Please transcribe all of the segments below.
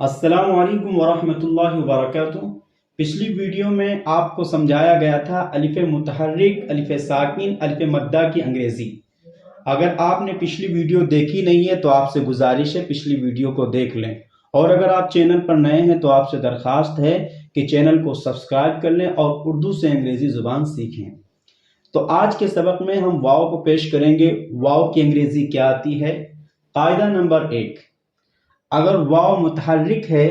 अस्सलाम वालेकुम वरहमतुल्लाहि वबरकातुहू। पिछली वीडियो में आपको समझाया गया था अलिफ मुतहर्रिक, अलिफ साकिन, अलिफ मद्दा की अंग्रेज़ी। अगर आपने पिछली वीडियो देखी नहीं है तो आपसे गुजारिश है पिछली वीडियो को देख लें, और अगर आप चैनल पर नए हैं तो आपसे दरख्वास्त है कि चैनल को सब्सक्राइब कर लें और उर्दू से अंग्रेज़ी ज़ुबान सीखें। तो आज के सबक में हम वाव को पेश करेंगे। वाव की अंग्रेज़ी क्या आती है? कायदा नंबर 1, अगर वाव मुतहर्रिक है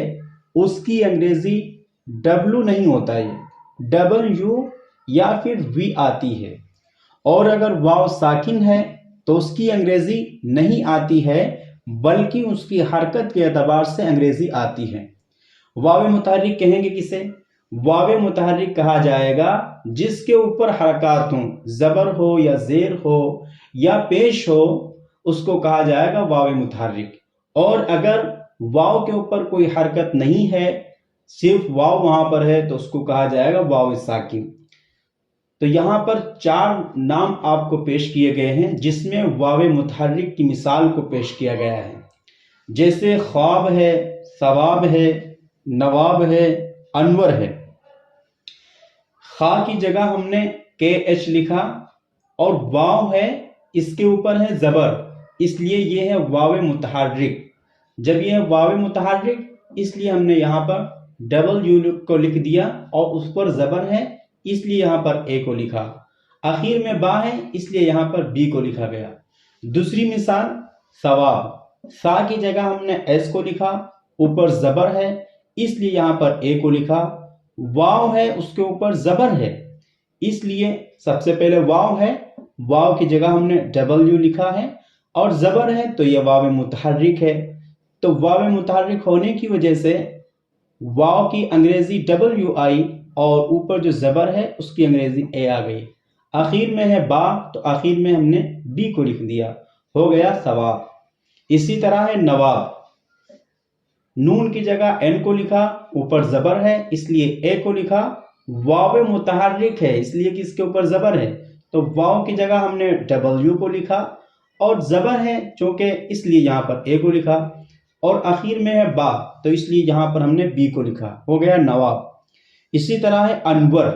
उसकी अंग्रेजी डब्लू नहीं होता है, डब्ल्यू या फिर वी आती है। और अगर वाव साकिन है तो उसकी अंग्रेजी नहीं आती है, बल्कि उसकी हरकत के एतबार से अंग्रेजी आती है। वाव मुतहर्रिक कहेंगे किसे? वाव मुतहर्रिक कहा जाएगा जिसके ऊपर हरकत हो, जबर हो या जेर हो या पेश हो, उसको कहा जाएगा वाव मुतहर्रिक। और अगर वाव के ऊपर कोई हरकत नहीं है, सिर्फ वाव वहां पर है, तो उसको कहा जाएगा वाव साकिन। तो यहां पर 4 नाम आपको पेश किए गए हैं जिसमें वाव मुतहर्रिक की मिसाल को पेश किया गया है। जैसे ख्वाब है, सवाब है, नवाब है, अनवर है। खा की जगह हमने KH लिखा और वाव है, इसके ऊपर है जबर, इसलिए ये है वाव मुतहर्रिक। जब यह वाव मुतहर्रिक, इसलिए हमने यहाँ पर डबल यू को लिख दिया और उस पर जबर है, इसलिए यहाँ पर ए को लिखा। आखिर में बा है, इसलिए यहाँ पर बी को लिखा गया। दूसरी मिसाल सवाब, सा की जगह हमने एस को लिखा, ऊपर जबर है, इसलिए यहाँ पर ए को लिखा। वाव है, उसके ऊपर जबर है, इसलिए सबसे पहले वाव है, वाव की जगह हमने डबल यू लिखा है और जबर है, तो यह वाव मुतहर्रिक है। तो वाव मुतहर्रिक होने की वजह से वाव की अंग्रेजी डबल्यू आई और ऊपर जो जबर है उसकी अंग्रेजी ए आ गई। आखिर में है बा, तो आखिर में हमने बी को लिख दिया, हो गया सवाब। इसी तरह है नवाब, नून की जगह एन को लिखा, ऊपर जबर है, इसलिए ए को लिखा। वाव मुतहर्रिक है, इसलिए कि इसके ऊपर जबर है, तो वाव की जगह हमने डबल्यू को लिखा और जबर है चूंकि, इसलिए यहाँ पर ए को लिखा। और आखिर में है बा, तो इसलिए यहाँ पर हमने बी को लिखा, हो गया नवाब। इसी तरह है अनवर,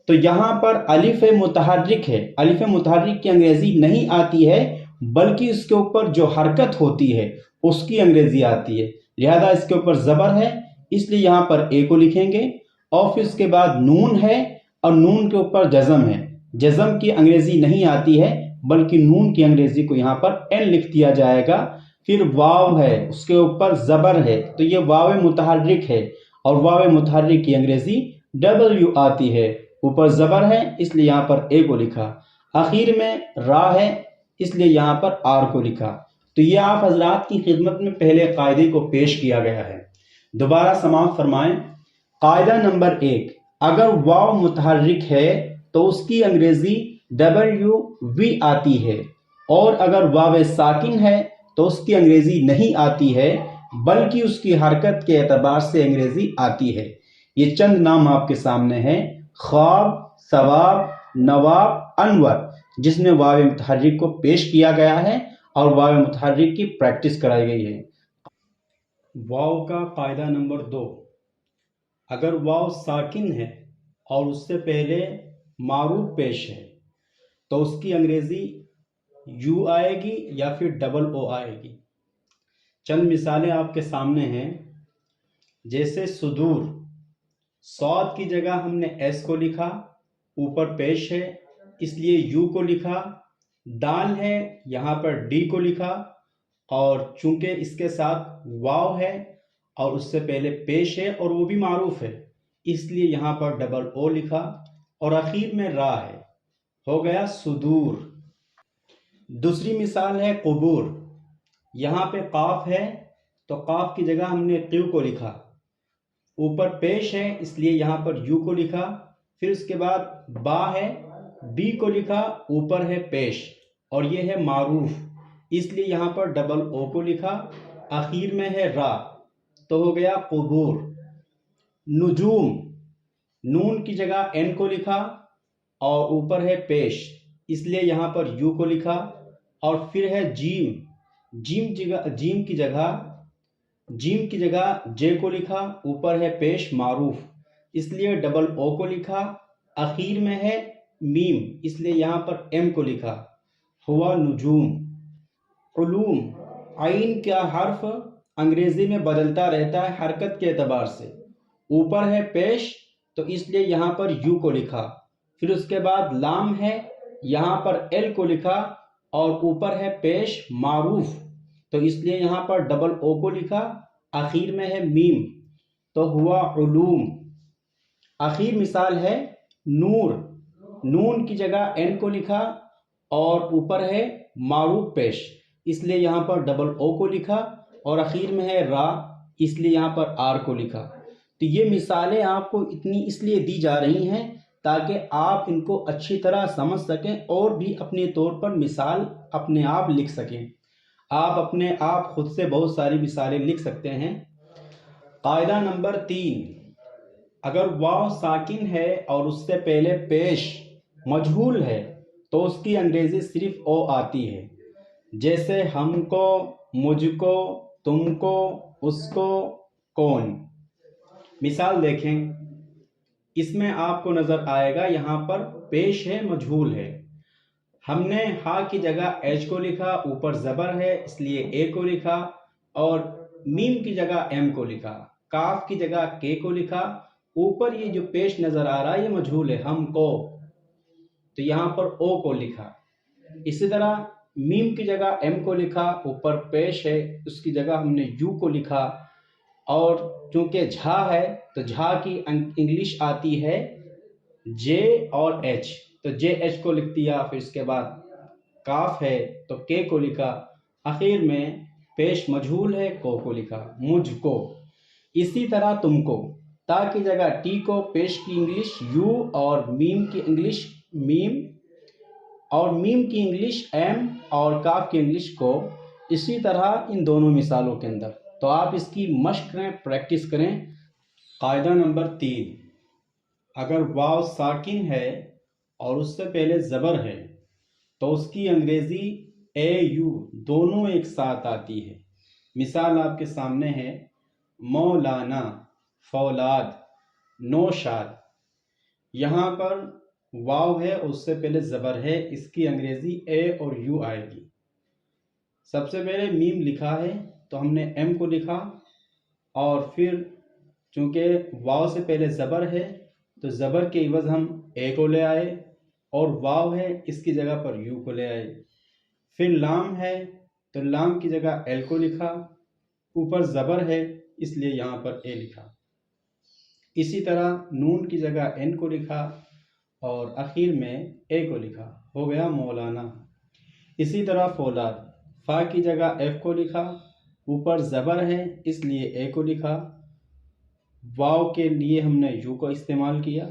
तो यहाँ पर अलिफ मुतहर्रिक है, अलिफ मुतहर्रिक की अंग्रेजी नहीं आती है, बल्कि इसके ऊपर जो हरकत होती है उसकी अंग्रेजी आती है। लिहाजा इसके ऊपर जबर है, इसलिए यहाँ पर ए को लिखेंगे। और फिर इसके बाद नून है और नून के ऊपर जज़म है, जज़म की अंग्रेजी नहीं आती है, बल्कि नून की अंग्रेजी को यहाँ पर एन लिख दिया जाएगा। फिर वाव है, उसके ऊपर जबर है, तो ये वाव मुतहर्रिक है और वाव मुतहर्रिक की अंग्रेजी डबल्यू आती है, ऊपर जबर है, इसलिए यहाँ पर ए को लिखा। आखिर में रा है, इसलिए यहाँ पर आर को लिखा। तो ये आप हजरात की खिदमत में पहले कायदे को पेश किया गया है। दोबारा समाअत फरमाएं। कायदा नंबर 1, अगर वाव मुतहर्रिक है तो उसकी अंग्रेजी डबल्यू वी आती है, और अगर वाव साकिन है तो उसकी अंग्रेजी नहीं आती है, बल्कि उसकी हरकत के एतबार से अंग्रेजी आती है। ये चंद नाम आपके सामने हैं, ख्वाब, सवाब, नवाब, अनवर, जिसमें वाव मुतहर्रिक को पेश किया गया है और वाव मुतहर्रिक की प्रैक्टिस कराई गई है। वाव का कायदा नंबर 2, अगर वाव साकिन है और उससे पहले मारूफ पेश है तो उसकी अंग्रेजी यू आएगी या फिर डबल ओ आएगी। चंद मिसालें आपके सामने हैं, जैसे सुदूर, सौद की जगह हमने एस को लिखा, ऊपर पेश है, इसलिए यू को लिखा। दाल है, यहाँ पर डी को लिखा, और चूंकि इसके साथ वाव है और उससे पहले पेश है और वो भी मारूफ है, इसलिए यहाँ पर डबल ओ लिखा। और आखिर में रा है, हो गया सुदूर। दूसरी मिसाल है कुबूर, यहाँ पे काफ है, तो काफ की जगह हमने क्यू को लिखा, ऊपर पेश है, इसलिए यहाँ पर यू को लिखा। फिर उसके बाद बा है, बी को लिखा, ऊपर है पेश, और ये है मारूफ, इसलिए यहाँ पर डबल ओ को लिखा। आखिर में है रा, तो हो गया कुबूर। नुजूम, नून की जगह एन को लिखा और ऊपर है पेश, इसलिए यहाँ पर यू को लिखा। और फिर है जीम, जीम की जगह जीम की जगह जे को लिखा, ऊपर है पेश मारूफ इसलिए डबल ओ को लिखा, आखिर में है मीम इसलिए यहाँ पर एम को लिखा। हुआ नुजूम। उलूम, आइन का हर्फ अंग्रेजी में बदलता रहता है हरकत के एतबार से। ऊपर है पेश तो इसलिए यहाँ पर यू को लिखा, फिर उसके बाद लाम है, यहाँ पर एल को लिखा, और ऊपर है पेश मारूफ तो इसलिए यहाँ पर डबल ओ को लिखा, आखिर में है मीम तो हुआ उलूम। आखिर मिसाल है नूर, नून की जगह एन को लिखा और ऊपर है मारूफ पेश इसलिए यहाँ पर डबल ओ को लिखा, और आखिर में है रा इसलिए यहाँ पर आर को लिखा। तो ये मिसालें आपको इतनी इसलिए दी जा रही हैं ताकि आप इनको अच्छी तरह समझ सकें और भी अपने तौर पर मिसाल अपने आप लिख सकें। आप अपने आप खुद से बहुत सारी मिसालें लिख सकते हैं। कायदा नंबर 3, अगर वाव साकिन है और उससे पहले पेश मजहूल है तो उसकी अंग्रेजी सिर्फ ओ आती है, जैसे हमको, मुझको, तुमको, उसको, कौन। मिसाल देखें, इसमें आपको नजर आएगा यहाँ पर पेश है मजहूल है, हमने हा की जगह एच को लिखा, ऊपर जबर है इसलिए ए को लिखा, और मीम की जगह एम को लिखा, काफ की जगह के को लिखा, ऊपर ये जो पेश नजर आ रहा है ये मजहूल है हमको तो यहाँ पर ओ को लिखा। इसी तरह मीम की जगह एम को लिखा, ऊपर पेश है उसकी जगह हमने यू को लिखा, और चूंकि झा है तो झा की इंग्लिश आती है जे और एच तो जे एच को लिख दिया, फिर इसके बाद काफ है तो के को लिखा, आखिर में पेश मजहूल है को लिखा, मुझको। इसी तरह तुमको, ता की जगह टी को, पेश की इंग्लिश यू और मीम की इंग्लिश मीम, और मीम की इंग्लिश एम और काफ की इंग्लिश को। इसी तरह इन दोनों मिसालों के अंदर तो आप इसकी मशक करें, प्रैक्टिस करें। कायदा नंबर 3, अगर वाव साकिन है और उससे पहले ज़बर है तो उसकी अंग्रेज़ी ए यू दोनों एक साथ आती है। मिसाल आपके सामने है मौलाना, फौलाद, नौशाद। यहाँ पर वाव है उससे पहले ज़बर है, इसकी अंग्रेज़ी ए और यू आएगी। सबसे पहले मीम लिखा है तो हमने एम को लिखा, और फिर चूँकि वाव से पहले ज़बर है तो ज़बर के इवज़ हम ए को ले आए, और वाव है इसकी जगह पर यू को ले आए। फिर लाम है तो लाम की जगह एल को लिखा, ऊपर ज़बर है इसलिए यहाँ पर ए लिखा। इसी तरह नून की जगह एन को लिखा और आखिर में ए को लिखा, हो गया मौलाना। इसी तरह फौलाद, फ़ा की जगह एफ को लिखा, ऊपर ज़बर है इसलिए ए को लिखा, वाव के लिए हमने यू को इस्तेमाल किया,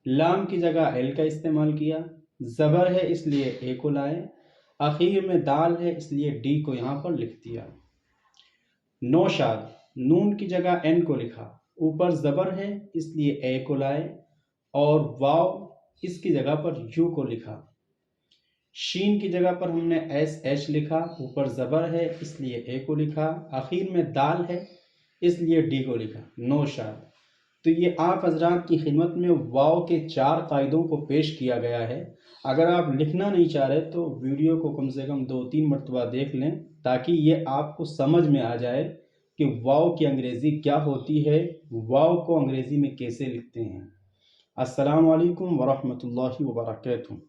लाम की जगह एल का इस्तेमाल किया, ज़बर है इसलिए ए को लाए, आखिर में दाल है इसलिए डी को यहाँ पर लिख दिया। नौशाद, नून की जगह एन को लिखा, ऊपर ज़बर है इसलिए ए को लाए, और वाव इसकी जगह पर यू को लिखा। शीन की जगह पर हमने एस एच लिखा, ऊपर ज़बर है इसलिए ए को लिखा, आखिर में दाल है इसलिए डी को लिखा, नौशाद। तो ये आप हजरात की खिदमत में वाव के 4 कायदों को पेश किया गया है। अगर आप लिखना नहीं चाह रहे तो वीडियो को कम से कम 2-3 मरतबा देख लें ताकि ये आपको समझ में आ जाए कि वाव की अंग्रेज़ी क्या होती है, वाव को अंग्रेज़ी में कैसे लिखते हैं। अस्सलामु अलैकुम वरहमतुल्लाहि वबरकातुहू।